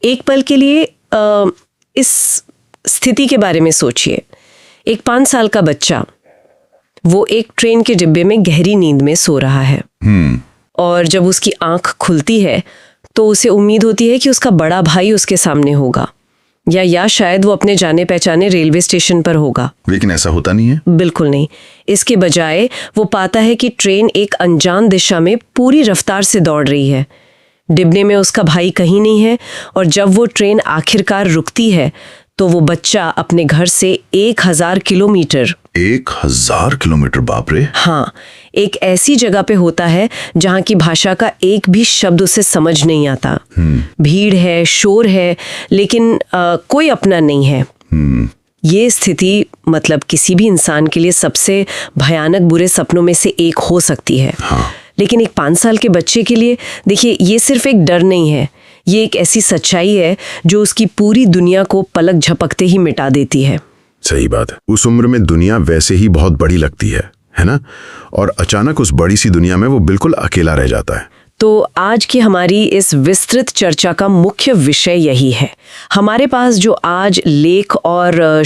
एक पल के लिए इस स्थिति के बारे में सोचिए। एक 5 साल का बच्चा, वो एक ट्रेन के डिब्बे में गहरी नींद में सो रहा है। और जब उसकी आंख खुलती है तो उसे उम्मीद होती है कि उसका बड़ा भाई उसके सामने होगा, या शायद वो अपने जाने पहचाने रेलवे स्टेशन पर होगा। लेकिन ऐसा होता नहीं है। बिल्कुल नहीं। इसके बजाय वो पाता है कि ट्रेन एक अनजान दिशा में पूरी रफ्तार से दौड़ रही है। डिब्बे में उसका भाई कहीं नहीं है, और जब वो ट्रेन आखिरकार रुकती है तो वो बच्चा अपने घर से 1000 किलोमीटर 1000 किलोमीटर, बाप रे। हाँ, एक ऐसी जगह पे होता है जहाँ की भाषा का एक भी शब्द उसे समझ नहीं आता। भीड़ है, शोर है, लेकिन कोई अपना नहीं है। ये स्थिति मतलब किसी भी इंसान के लिए सबसे भयानक बुरे सपनों में से एक हो सकती है। हाँ। लेकिन एक 5 साल के बच्चे के लिए, देखिए, ये सिर्फ एक डर नहीं है, ये एक ऐसी सच्चाई है जो उसकी पूरी दुनिया को पलक झपकते ही मिटा देती है। सही बात है। उस उम्र में दुनिया वैसे ही बहुत बड़ी लगती है ना? और अचानक उस बड़ी सी दुनिया में वो बिल्कुल अकेला रह जाता है। तो आज की हमारी इस विस्तृत चर्चा का मुख्य विषय यही है। हमारे पास जो आज लेख और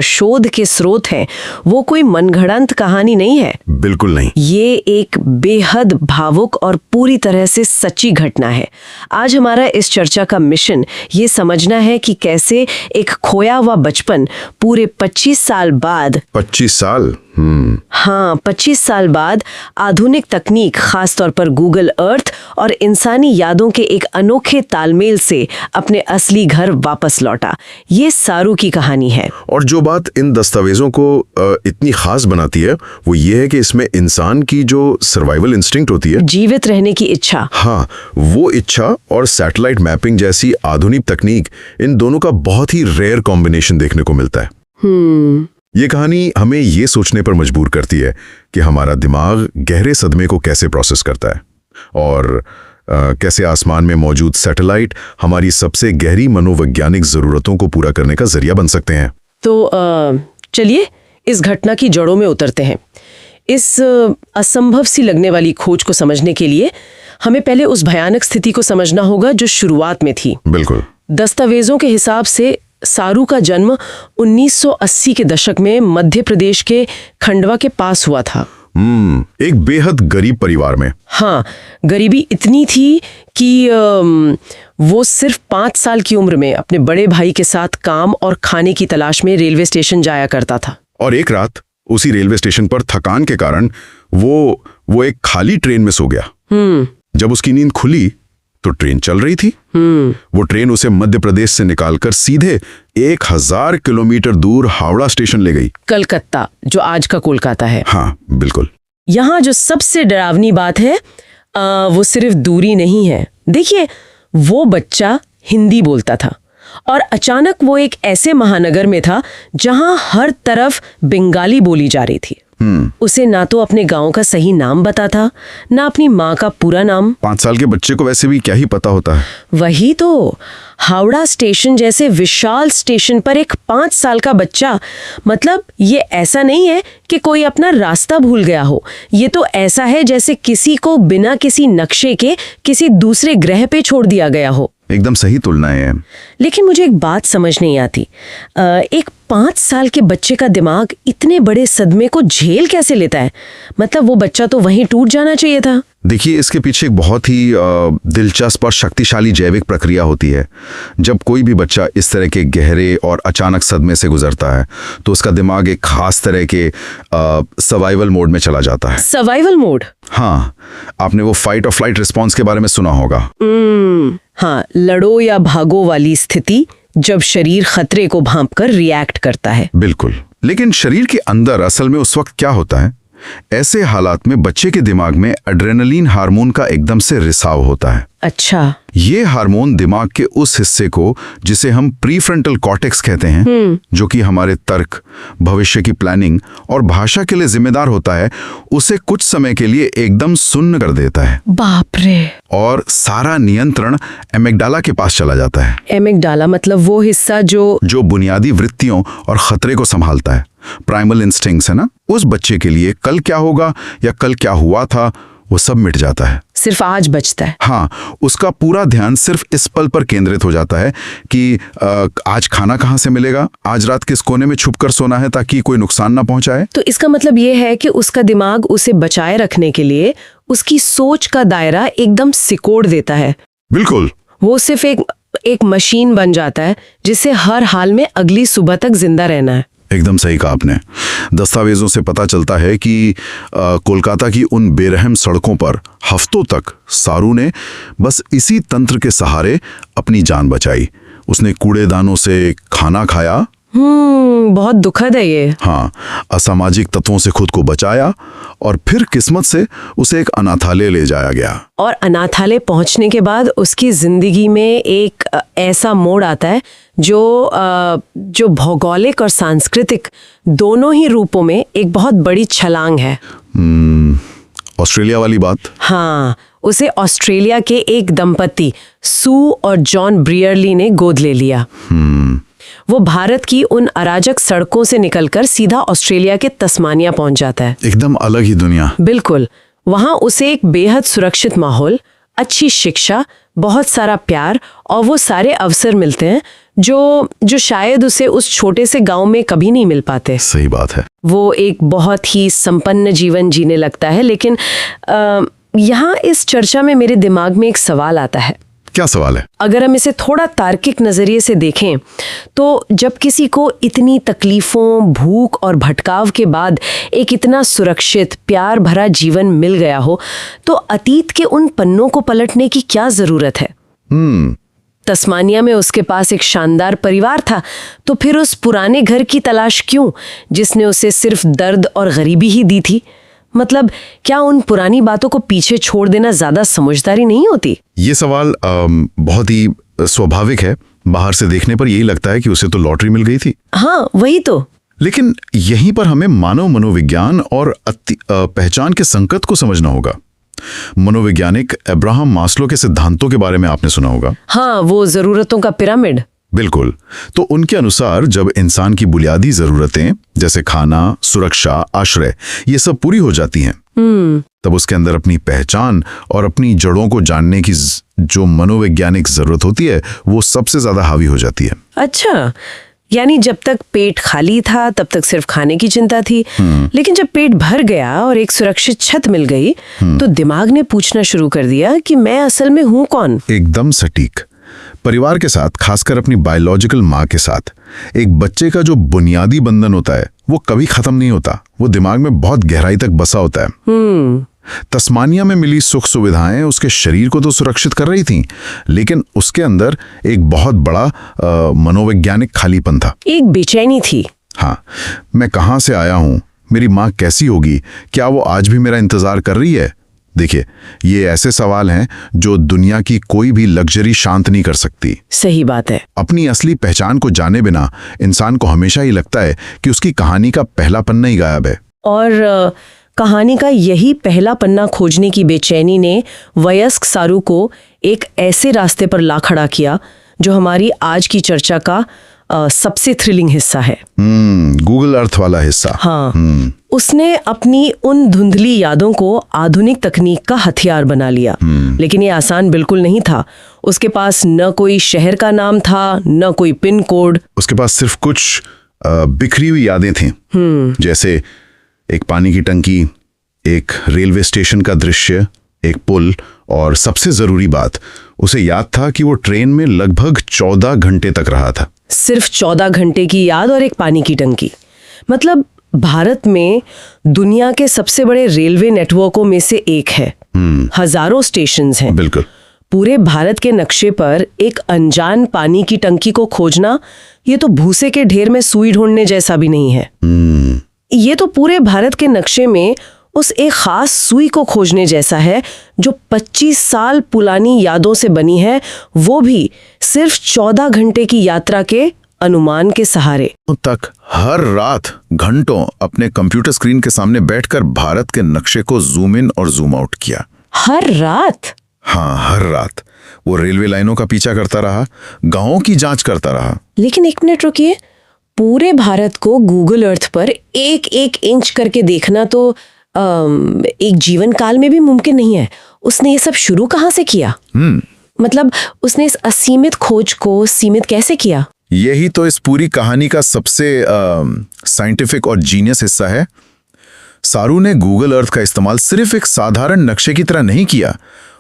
शोध के स्रोत हैं, वो कोई मनगढ़ंत कहानी नहीं है। बिल्कुल नहीं। ये एक बेहद भावुक और पूरी तरह से सच्ची घटना है। आज हमारा इस चर्चा का मिशन ये समझना है कि कैसे एक खोया हुआ बचपन पूरे 25 साल बाद 25 साल हाँ, 25 साल बाद आधुनिक तकनीक, खासतौर पर गूगल अर्थ और इंसानी यादों के एक अनोखे तालमेल से अपने असली घर वापस लौटा। ये सारू की कहानी है। और जो बात इन दस्तावेजों को इतनी खास बनाती है वो ये है कि इसमें इंसान की जो सर्वाइवल इंस्टिंक्ट होती है, जीवित रहने की इच्छा, हाँ, वो इच्छा और सैटेलाइट मैपिंग जैसी आधुनिक तकनीक, इन दोनों का बहुत ही रेयर कॉम्बिनेशन देखने को मिलता है। ये कहानी हमें ये सोचने पर मजबूर करती है कि हमारा दिमाग गहरे सदमे को कैसे प्रोसेस करता है, और कैसे आसमान में मौजूद सैटेलाइट हमारी सबसे गहरी मनोवैज्ञानिक जरूरतों को पूरा करने का जरिया बन सकते हैं। तो चलिए इस घटना की जड़ों में उतरते हैं। इस असंभव सी लगने वाली खोज को समझने के लिए हमें पहले उस भयानक स्थिति को समझना होगा जो शुरुआत में थी। बिल्कुल। दस्तावेजों के हिसाब से सारू का जन्म 1980 के दशक में मध्य प्रदेश के खंडवा के पास हुआ था। एक बेहद गरीब परिवार में। हाँ, गरीबी इतनी थी कि वो सिर्फ 5 साल की उम्र में अपने बड़े भाई के साथ काम और खाने की तलाश में रेलवे स्टेशन जाया करता था। और एक रात उसी रेलवे स्टेशन पर थकान के कारण वो एक खाली ट्रेन में सो गया। जब उसकी नींद खुली तो ट्रेन चल रही थी। वो ट्रेन उसे मध्य प्रदेश से निकालकर सीधे 1000 किलोमीटर दूर हावड़ा स्टेशन ले गई। कलकत्ता, जो आज का कोलकाता है। हाँ, बिल्कुल। यहाँ जो सबसे डरावनी बात है वो सिर्फ दूरी नहीं है। देखिए, वो बच्चा हिंदी बोलता था और अचानक वो एक ऐसे महानगर में था जहाँ हर तरफ बंगाली बोली जा रही थी। उसे ना तो अपने गांव का सही नाम पता था, ना अपनी माँ का पूरा नाम। 5 साल के बच्चे को वैसे भी क्या ही पता होता है। वही तो, हावड़ा स्टेशन जैसे विशाल स्टेशन पर एक 5 साल का बच्चा, मतलब ये ऐसा नहीं है कि कोई अपना रास्ता भूल गया हो। ये तो ऐसा है जैसे किसी को बिना किसी नक्शे के किसी दूसरे ग्रह पे छोड़ दिया गया हो। एकदम सही तुलना है। लेकिन मुझे एक बात समझ नहीं आती, एक 5 साल के बच्चे का दिमाग इतने बड़े सदमे को झेल कैसे लेता है? मतलब वो बच्चा तो वहीं टूट जाना चाहिए था। देखिए, इसके पीछे एक बहुत ही दिलचस्प और शक्तिशाली जैविक प्रक्रिया होती है। जब कोई भी बच्चा इस तरह के गहरे और अचानक सदमे से गुजरता है तो उसका दिमाग एक खास तरह के सर्वाइवल मोड में चला जाता है। Survival mode? हाँ, आपने वो फाइट और फ्लाइट रिस्पॉन्स के बारे में सुना होगा। हाँ, लड़ो या भागो वाली स्थिति, जब शरीर खतरे को भांपकर रिएक्ट करता है। बिल्कुल। लेकिन शरीर के अंदर असल में उस वक्त क्या होता है? ऐसे हालात में बच्चे के दिमाग में एड्रेनलिन हार्मोन का एकदम से रिसाव होता है। अच्छा। ये हार्मोन दिमाग के उस हिस्से को, जिसे हम प्रीफ्रंटल कॉर्टेक्स कहते हैं, जो कि हमारे तर्क, भविष्य की प्लानिंग और भाषा के लिए जिम्मेदार होता है, उसे कुछ समय के लिए एकदम सुन्न कर देता है। बाप रे। और सारा नियंत्रण एमिगडाला के पास चला जाता है। एमिगडाला मतलब वो हिस्सा जो बुनियादी वृत्तियों और खतरे को संभालता है। प्राइमल इंस्टिंक्ट्स है ना। उस बच्चे के लिए कल क्या होगा या कल क्या हुआ था, वो सब मिट जाता है। सिर्फ आज बचता है। हाँ, उसका पूरा ध्यान सिर्फ इस पल पर केंद्रित हो जाता है कि आज खाना कहाँ से मिलेगा, आज रात किस कोने में छुपकर सोना है ताकि कोई नुकसान ना पहुंचाए। तो इसका मतलब ये है कि उसका दिमाग उसे बचाए रखने के लिए उसकी सोच का दायरा एकदम सिकोड़ देता है। बिल्कुल। वो सिर्फ एक मशीन बन जाता है जिसे हर हाल में अगली सुबह तक जिंदा रहना है। एकदम सही कहा आपने। दस्तावेजों से पता चलता है कि कोलकाता की उन बेरहम सड़कों पर हफ्तों तक सारू ने बस इसी तंत्र के सहारे अपनी जान बचाई। उसने कूड़ेदानों से खाना खाया। बहुत दुखद है ये। हाँ, असामाजिक तत्वों से खुद को बचाया और फिर किस्मत से उसे एक अनाथालय ले जाया गया। और अनाथालय पहुंचने के बाद उसकी जिंदगी में एक ऐसा मोड़ आता है जो भौगोलिक और सांस्कृतिक दोनों ही रूपों में एक बहुत बड़ी छलांग है। ऑस्ट्रेलिया वाली बात। हाँ, उसे ऑस्ट्रेलिया के एक दंपति सू और जॉन ब्रियरली ने गोद ले लिया। वो भारत की उन अराजक सड़कों से निकलकर सीधा ऑस्ट्रेलिया के तस्मानिया पहुंच जाता है। एकदम अलग ही दुनिया। बिल्कुल। वहां उसे एक बेहद सुरक्षित माहौल, अच्छी शिक्षा, बहुत सारा प्यार और वो सारे अवसर मिलते हैं जो शायद उसे उस छोटे से गांव में कभी नहीं मिल पाते। सही बात है। वो एक बहुत ही संपन्न जीवन जीने लगता है। लेकिन यहाँ इस चर्चा में मेरे दिमाग में एक सवाल आता है। क्या सवाल है? अगर हम इसे थोड़ा तार्किक नजरिए से देखें तो जब किसी को इतनी तकलीफों, भूख और भटकाव के बाद एक इतना सुरक्षित, प्यार भरा जीवन मिल गया हो तो अतीत के उन पन्नों को पलटने की क्या जरूरत है? तस्मानिया में उसके पास एक शानदार परिवार था, तो फिर उस पुराने घर की तलाश क्यों जिसने उसे सिर्फ दर्द और गरीबी ही दी थी? मतलब क्या उन पुरानी बातों को पीछे छोड़ देना ज्यादा समझदारी नहीं होती? ये सवाल बहुत ही स्वाभाविक है। बाहर से देखने पर यही लगता है कि उसे तो लॉटरी मिल गई थी। हाँ, वही तो। लेकिन यहीं पर हमें मानव मनोविज्ञान और पहचान के संकट को समझना होगा। मनोवैज्ञानिक अब्राहम मास्लो के सिद्धांतों के बारे में आपने सुना होगा। हाँ, वो जरूरतों का पिरामिड। बिल्कुल। तो उनके अनुसार जब इंसान की बुनियादी जरूरतें जैसे खाना, सुरक्षा, आश्रय ये सब पूरी हो जाती हैं, तब उसके अंदर अपनी पहचान और अपनी जड़ों को जानने की जो मनोवैज्ञानिक जरूरत होती है वो सबसे ज्यादा हावी हो जाती है। अच्छा, यानी जब तक पेट खाली था तब तक सिर्फ खाने की चिंता थी, लेकिन जब पेट भर गया और एक सुरक्षित छत मिल गई तो दिमाग ने पूछना शुरू कर दिया कि मैं असल में हूं कौन? एकदम सटीक। परिवार के साथ, खासकर अपनी बायोलॉजिकल माँ के साथ, एक बच्चे का जो बुनियादी बंधन होता है वो कभी खत्म नहीं होता। वो दिमाग में बहुत गहराई तक बसा होता है। तस्मानिया में मिली सुख सुविधाएं उसके शरीर को तो सुरक्षित कर रही थीं, लेकिन उसके अंदर एक बहुत बड़ा मनोवैज्ञानिक खालीपन था। एक बेचैनी थी। हाँ, मैं कहाँ से आया हूँ, मेरी माँ कैसी होगी, क्या वो आज भी मेरा इंतजार कर रही है? देखिए, ये ऐसे सवाल हैं जो दुनिया की कोई भी लग्जरी शांत नहीं कर सकती। सही बात है। अपनी असली पहचान को जाने बिना इंसान को हमेशा ही लगता है कि उसकी कहानी का पहला पन्ना ही गायब है। और कहानी का यही पहला पन्ना खोजने की बेचैनी ने वयस्क सारू को एक ऐसे रास्ते पर ला खड़ा किया जो हमारी आज की चर्चा का सबसे थ्रिलिंग हिस्सा है। गूगल अर्थ वाला हिस्सा। हाँ, उसने अपनी उन धुंधली यादों को आधुनिक तकनीक का हथियार बना लिया। लेकिन ये आसान बिल्कुल नहीं था। उसके पास न कोई शहर का नाम था, न कोई पिन कोड। उसके पास सिर्फ कुछ बिखरी हुई यादें थीं, जैसे एक पानी की टंकी, एक रेलवे स्टेशन का दृश्य, एक पुल, और सबसे जरूरी बात, उसे याद था कि वो ट्रेन में लगभग 14 घंटे तक रहा था। सिर्फ 14 घंटे की याद और एक पानी की टंकी। मतलब भारत में दुनिया के सबसे बड़े रेलवे नेटवर्कों में से एक है। हजारों स्टेशंस हैं। बिल्कुल। पूरे भारत के नक्शे पर एक अनजान पानी की टंकी को खोजना, ये तो भूसे के ढेर में सुई ढूंढने जैसा भी नहीं है। ये तो पूरे भारत के नक्शे में उस एक खास सुई को खोजने जैसा है जो 25 साल पुरानी यादों से बनी है, वो भी सिर्फ 14 घंटे की यात्रा के अनुमान के सहारे। तक हर रात घंटों अपने कंप्यूटर स्क्रीन के सामने बैठकर भारत के नक्शे को जूम इन और जूम आउट किया। हर रात? हाँ, हर रात। वो रेलवे लाइनों का पीछा करता रहा, गांवों की जांच करता रहा। लेकिन एक मिनट रुकिए, पूरे भारत को गूगल अर्थ पर एक एक इंच करके देखना तो एक जीवन काल में भी मुमकिन नहीं है। उसने ये सब शुरू कहाँ से किया? मतलब उसने इस असीमित खोज को सीमित कैसे किया? यही तो इस पूरी कहानी का सबसे साइंटिफिक और जीनियस हिस्सा है। सारू ने गूगल अर्थ का इस्तेमाल सिर्फ एक साधारण नक्शे की तरह नहीं किया।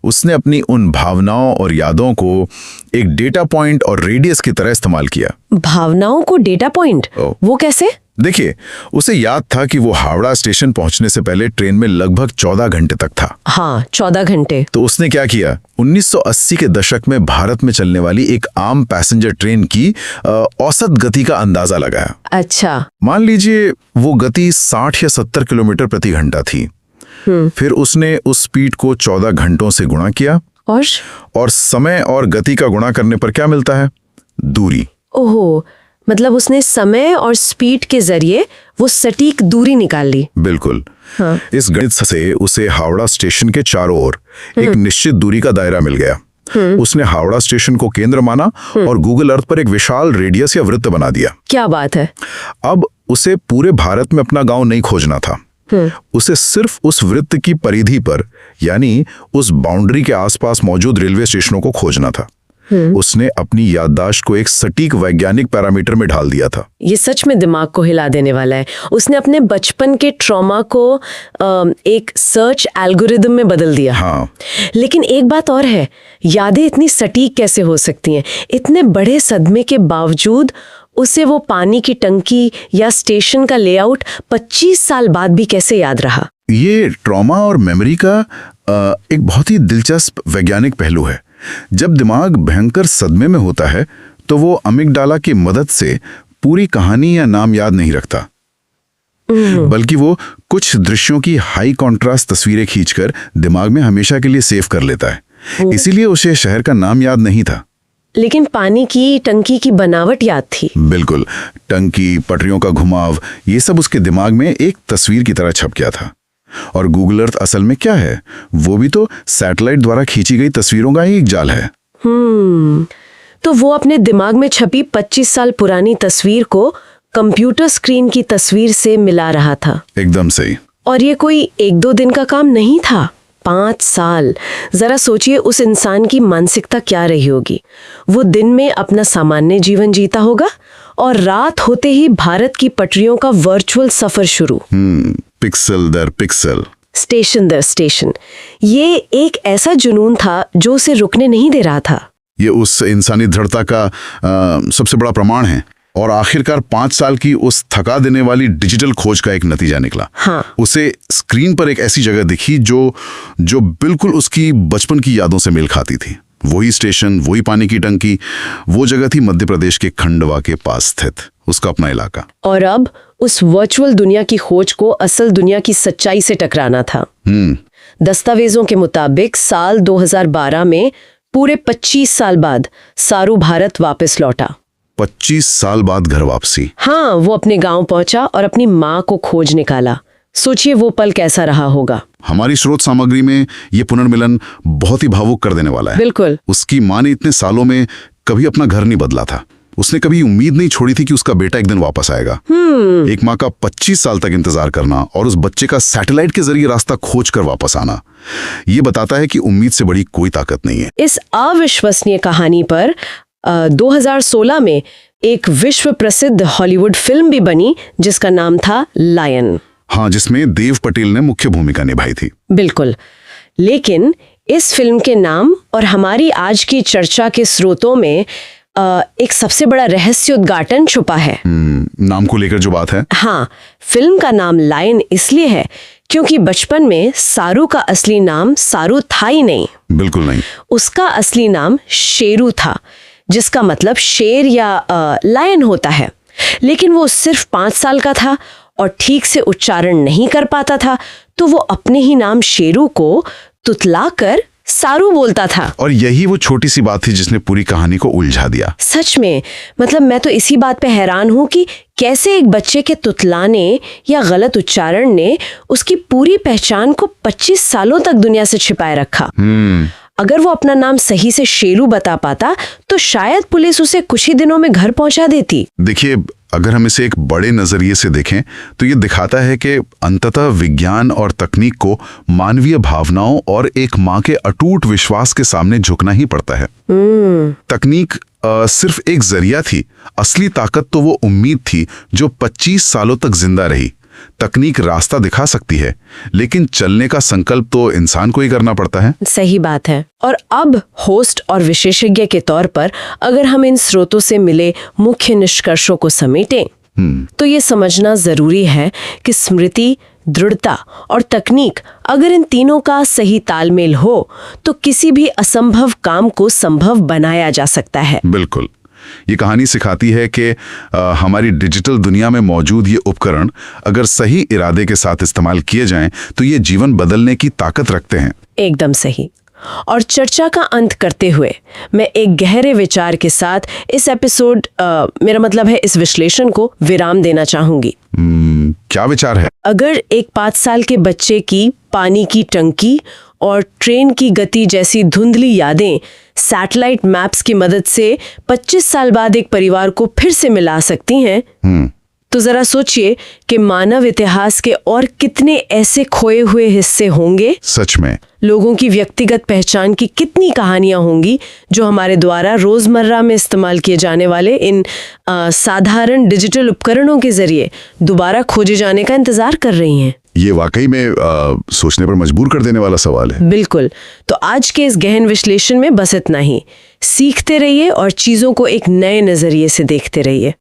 उसने अपनी उन भावनाओं और यादों को एक डेटा पॉइंट और रेडियस की तरह इस्तेमाल किया। भावनाओं को डेटा पॉइंट? वो कैसे? देखिए, उसे याद था कि वो हावड़ा स्टेशन पहुंचने से पहले ट्रेन में लगभग 14 घंटे तक था। हाँ, 14 घंटे। तो उसने क्या किया, 1980 के दशक में भारत में चलने वाली एक आम पैसेंजर ट्रेन की औसत गति का अंदाजा लगाया। अच्छा। मान लीजिए वो गति 60 या 70 किलोमीटर प्रति घंटा थी। फिर उसने उस स्पीड को 14 घंटों से गुणा किया। और समय और गति का गुणा करने पर क्या मिलता है? दूरी। ओहो, मतलब उसने समय और स्पीड के जरिए वो सटीक दूरी निकाल ली। बिल्कुल। हाँ। इस गणित से उसे हावड़ा स्टेशन के चारों ओर एक निश्चित दूरी का दायरा मिल गया। उसने हावड़ा स्टेशन को केंद्र माना और गूगल अर्थ पर एक विशाल रेडियस या वृत्त बना दिया। क्या बात है। अब उसे पूरे भारत में अपना गांव नहीं खोजना था। उसे सिर्फ उस वृत्त की परिधि पर, यानी उस बाउंड्री के आसपास मौजूद रेलवे स्टेशनों को खोजना था। उसने अपनी याददाश्त को एक सटीक वैज्ञानिक पैरामीटर में ढाल दिया था। ये सच में दिमाग को हिला देने वाला है। उसने अपने बचपन के ट्रॉमा को एक सर्च एल्गोरिदम में बदल दिया। हाँ। लेकिन एक बात और है, यादें इतनी सटीक कैसे हो सकती हैं? इतने बड़े सदमे के बावजूद उसे वो पानी की टंकी या स्टेशन का लेआउट 25 साल बाद भी कैसे याद रहा? ये ट्रॉमा और मेमोरी का एक बहुत ही दिलचस्प वैज्ञानिक पहलू है। जब दिमाग भयंकर सदमे में होता है तो वो अमिगडाला की मदद से पूरी कहानी या नाम याद नहीं रखता, बल्कि वो कुछ दृश्यों की हाई कॉन्ट्रास्ट तस्वीरें खींचकर दिमाग में हमेशा के लिए सेव कर लेता है। इसीलिए उसे शहर का नाम याद नहीं था। लेकिन पानी की टंकी की बनावट याद थी। बिल्कुल। टंकी, पटरियों का घुमाव, ये सब उसके दिमाग में एक तस्वीर की तरह छप गया था। और गूगल अर्थ असल में क्या है? वो भी तो सैटेलाइट द्वारा खींची गई तस्वीरों का ही एक जाल है। तो वो अपने दिमाग में छपी 25 साल पुरानी तस्वीर को कंप्यूटर स्क्रीन की तस्वीर से मिला रहा था। एकदम सही। और ये कोई 1-2 दिन का काम नहीं था, 5 साल। जरा सोचिए उस इंसान की मानसिकता क्या रही होगी। वो दिन में अपना सामान्य जीवन जीता होगा और रात होते ही भारत की पटरियों का वर्चुअल सफर शुरू। पिक्सल दर पिक्सल, स्टेशन दर स्टेशन। ये एक ऐसा जुनून था जो उसे रुकने नहीं दे रहा था। ये उस इंसानी दृढ़ता का सबसे बड़ा प्रमाण है। और आखिरकार 5 साल की उस थका देने वाली डिजिटल खोज का एक नतीजा निकला। हाँ। उसे स्क्रीन पर एक ऐसी जगह दिखी जो बिल्कुल उसकी बचपन की यादों से मेल खाती थी। वही स्टेशन, वही पानी की टंकी, वो जगह थी मध्य प्रदेश के खंडवा के पास स्थित उसका अपना इलाका। और अब उस वर्चुअल दुनिया की खोज को असल दुनिया की सच्चाई से टकराना था। दस्तावेजों के मुताबिक साल 2012 में पूरे 25 साल बाद सारू भारत वापस लौटा। 25 साल बाद घर वापसी। हाँ, वो अपने गांव पहुंचा और अपनी माँ को खोज निकाला। सोचिए वो पल कैसा रहा होगा। हमारी स्रोत सामग्री में ये पुनर्मिलन बहुत ही भावुक कर देने वाला है। बिल्कुल। उसकी माँ ने इतने सालों में कभी अपना घर नहीं बदला था। उसने कभी उम्मीद नहीं छोड़ी थी कि उसका बेटा एक दिन वापस आएगा। एक माँ का 25 साल तक इंतजार करना और उस बच्चे का सैटेलाइट के जरिए रास्ता खोज कर वापस आना, ये बताता है कि उम्मीद से बड़ी कोई ताकत नहीं है। इस अविश्वसनीय कहानी पर 2016 में एक विश्व प्रसिद्ध हॉलीवुड फिल्म भी बनी जिसका नाम था लायन। हाँ, जिसमें देव पटेल ने मुख्य भूमिका निभाई थी। बिल्कुल। लेकिन इस फिल्म के नाम और हमारी आज की चर्चा के स्रोतों में एक सबसे बड़ा रहस्योद्घाटन छुपा है। नाम को लेकर जो बात है। हाँ, फिल्म का नाम लायन इसलिए है क्योंकि बचपन में सारू का असली नाम सारू था ही नहीं। बिल्कुल नहीं। उसका असली नाम शेरू था, जिसका मतलब शेर या लायन होता है। लेकिन वो सिर्फ 5 साल का था और ठीक से उच्चारण नहीं कर पाता था, तो वो अपने ही नाम शेरू को तुतलाकर सारू बोलता था। और यही वो छोटी सी बात थी जिसने पूरी कहानी को उलझा दिया। सच में, मतलब मैं तो इसी बात पे हैरान हूँ कि कैसे एक बच्चे के तुतलाने या गलत उच्चारण ने उसकी पूरी पहचान को 25 सालों तक दुनिया से छिपाए रखा। अगर वो अपना नाम सही से शेरू बता पाता तो शायद पुलिस उसे कुछ ही दिनों में घर पहुंचा देती। देखिए, अगर हम इसे एक बड़े नजरिए से देखें तो ये दिखाता है कि अंततः विज्ञान और तकनीक को मानवीय भावनाओं और एक माँ के अटूट विश्वास के सामने झुकना ही पड़ता है। तकनीक सिर्फ एक जरिया थी, असली ताकत तो वो उम्मीद थी जो 25 सालों तक जिंदा रही। तकनीक रास्ता दिखा सकती है, लेकिन चलने का संकल्प तो इंसान को ही करना पड़ता है। सही बात है। और अब होस्ट और विशेषज्ञ के तौर पर अगर हम इन स्रोतों से मिले मुख्य निष्कर्षों को समेटें, तो ये समझना जरूरी है कि स्मृति, दृढ़ता और तकनीक, अगर इन तीनों का सही तालमेल हो तो किसी भी असंभव काम को संभव बनाया जा सकता है। बिल्कुल। ये कहानी सिखाती है कि हमारी डिजिटल दुनिया में मौजूद ये उपकरण अगर सही इरादे के साथ इस्तेमाल किए जाएं तो ये जीवन बदलने की ताकत रखते हैं। एकदम सही। और चर्चा का अंत करते हुए मैं एक गहरे विचार के साथ इस एपिसोड मेरा मतलब है इस विश्लेषण को विराम देना चाहूंगी। क्या विचार है? अगर एक 5 साल के बच्चे की पानी की टंकी और ट्रेन की गति जैसी धुंधली यादें सैटेलाइट मैप्स की मदद से 25 साल बाद एक परिवार को फिर से मिला सकती हैं, तो जरा सोचिए कि मानव इतिहास के और कितने ऐसे खोए हुए हिस्से होंगे। सच में लोगों की व्यक्तिगत पहचान की कितनी कहानियां होंगी जो हमारे द्वारा रोजमर्रा में इस्तेमाल किए जाने वाले इन साधारण डिजिटल उपकरणों के जरिए दोबारा खोजे जाने का इंतजार कर रही हैं। ये वाकई में सोचने पर मजबूर कर देने वाला सवाल है। बिल्कुल। तो आज के इस गहन विश्लेषण में बस इतना ही। सीखते रहिए और चीजों को एक नए नजरिए से देखते रहिए।